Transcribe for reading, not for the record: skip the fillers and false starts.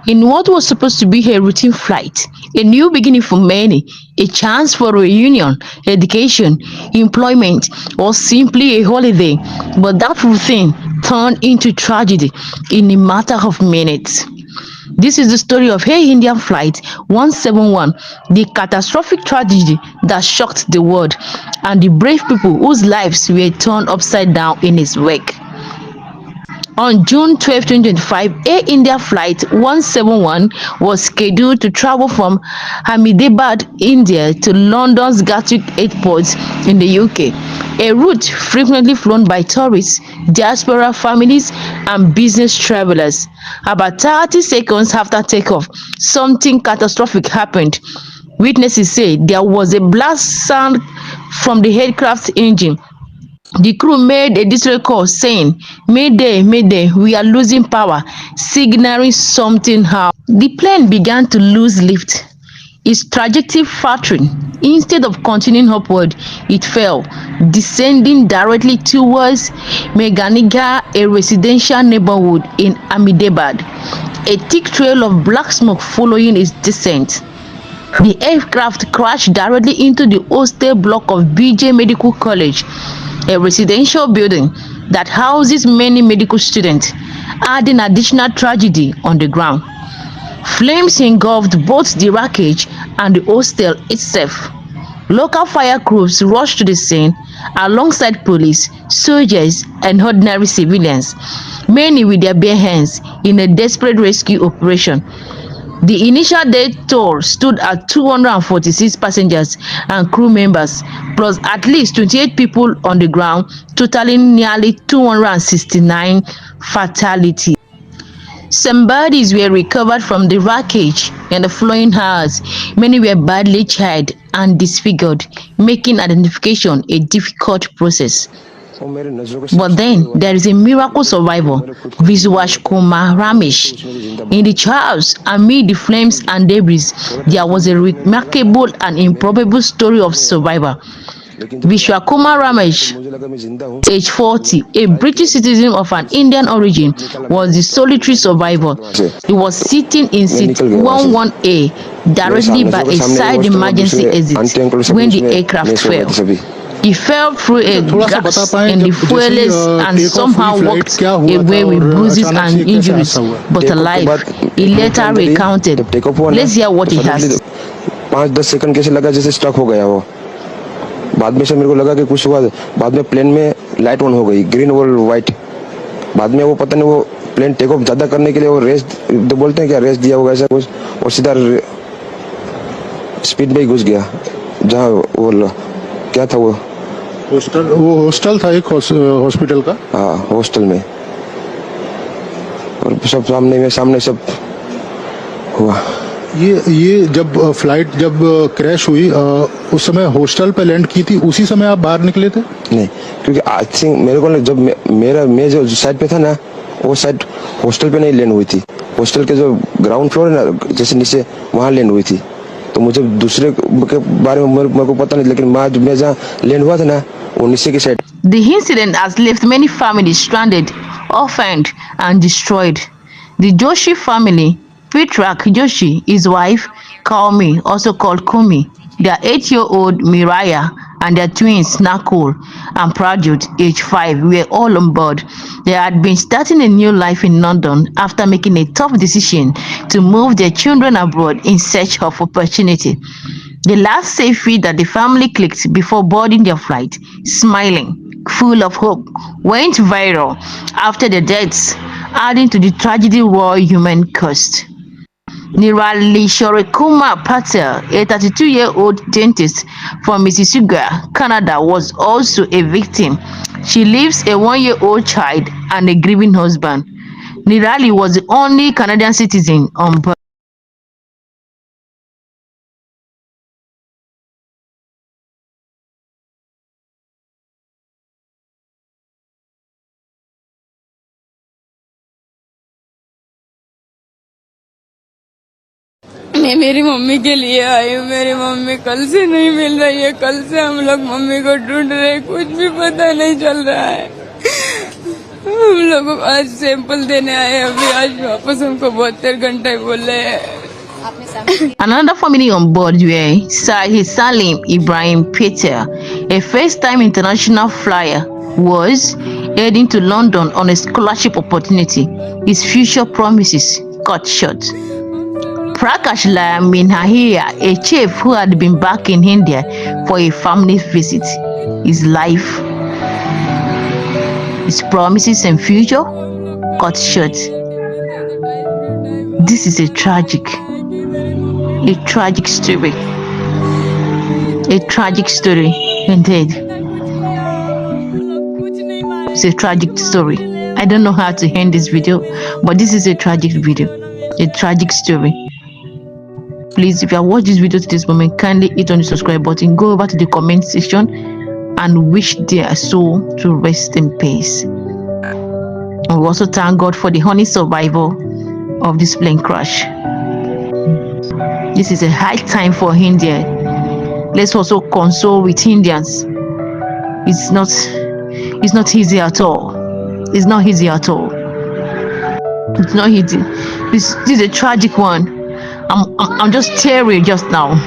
In what was supposed to be a routine flight, a new beginning for many, a chance for reunion, education, employment, or simply a holiday, but that routine turned into tragedy in a matter of minutes. This is the story of Air India Flight 171, the catastrophic tragedy that shocked the world, and the brave people whose lives were turned upside down in its wake. On June 12, 2025, Air India Flight 171 was scheduled to travel from Ahmedabad, India to London's Gatwick Airport in the UK, a route frequently flown by tourists, diaspora families, and business travelers. About 30 seconds after takeoff, something catastrophic happened. Witnesses say there was a blast sound from the aircraft's engine. The crew made a distress call saying, "Mayday, Mayday, we are losing power," signaling something out. The plane began to lose lift, its trajectory faltering. Instead of continuing upward, it fell, descending directly towards Meghaninagar, a residential neighborhood in Ahmedabad, a thick trail of black smoke following its descent. The aircraft crashed directly into the hostel block of BJ Medical College, a residential building that houses many medical students, adding additional tragedy on the ground. Flames engulfed both the wreckage and the hostel itself. Local fire crews rushed to the scene alongside police, soldiers, and ordinary civilians, many with their bare hands in a desperate rescue operation. The initial death toll stood at 246 passengers and crew members, plus at least 28 people on the ground, totaling nearly 269 fatalities. Some bodies were recovered from the wreckage in the following hours. Many were badly charred and disfigured, making identification a difficult process. But then there is a miracle survivor, Vishwash Kumar Ramesh. In the chaos amid the flames and debris, there was a remarkable and improbable story of survivor. Vishwash Kumar Ramesh, age 40, a British citizen of an Indian origin, was the solitary survivor. He was sitting in seat 11A, directly by a side emergency exit, when the aircraft fell. He fell through a gaps in the fuelless and somehow walked away with bruises and injuries, but alive. He later recounted. Let's hear what he has. 5-10 second कैसे लगा जैसे stuck हो गया वो. बाद में से मेरे को लगा कि कुछ हुआ. बाद में प्लेन में लाइट ऑन हो गई, ग्रीन और व्हाइट. बाद में वो पता नहीं वो प्लेन टेक ऑफ ज्यादा करने के लिए वो रेस बोलते हैं क्या, रेस दिया होगा ऐसा कुछ, और सीधा स्पीड में ही घुस गया. जहाँ वो क्या था वो हॉस्टल था, एक हॉस्पिटल का. हाँ, हॉस्टल में. और सब सामने सब हुआ. ये जब फ्लाइट जब क्रैश हुई उस समय हॉस्टल पे लैंड की थी, उसी समय आप बाहर निकले थे? नहीं, क्योंकि आई थिंक मेरे को जब मैं जो साइड पे था ना, वो साइड हॉस्टल पे नहीं लैंड हुई थी. हॉस्टल के जो ग्राउंड फ्लोर है ना, जैसे नीचे, वहाँ लैंड हुई थी. तो मुझे दूसरे के बारे में मेरे को पता नहीं, लेकिन मैं जहाँ लैंड हुआ था ना, वो नीचे की side. The incident has left many families stranded, orphaned, and destroyed. The Joshi family, Prateek Joshi, his wife, Kaumi, also called Kaumi, their 8-year-old Miraya, and their twins, Nakul and Prajut, age 5, were all on board. They had been starting a new life in London after making a tough decision to move their children abroad in search of opportunity. The last selfie that the family clicked before boarding their flight, smiling, full of hope, went viral after the deaths, adding to the tragedy raw human cost. Nirali Sureshkumar Patel, a 32-year-old dentist from Mississauga, Canada, was also a victim. She leaves a 1-year-old child and a grieving husband. Nirali was the only Canadian citizen on board. मैं मेरी mummy के लिए आई हूँ. मेरी mummy कल से नहीं मिल रही है. कल से हम लोग मम्मी को ढूंढ रहे हैं, कुछ भी पता नहीं चल रहा है. हम लोगों को आज सैंपल देने आए, अभी आज वापस हमको 72 घंटे बोले हैं। Another family on board were Salim Ibrahim Patel, a first-time international flyer, was heading to London on a scholarship opportunity. His future promises cut short. Prakash Minhahia, a chief who had been back in India for a family visit, his life, his promises and future cut short. This is a tragic story. A tragic story indeed. It's a tragic story. I don't know how to end this video, but this is a tragic video. A tragic story. Please, if you have watched this video to this moment, kindly hit on the subscribe button, go over to the comment section and wish their soul to rest in peace. And we also thank God for the honest survival of this plane crash. This is a high time for India. Let's also console with Indians. It's not easy at all. It's not easy at all. It's not easy. This is a tragic one. I'm just teary just now.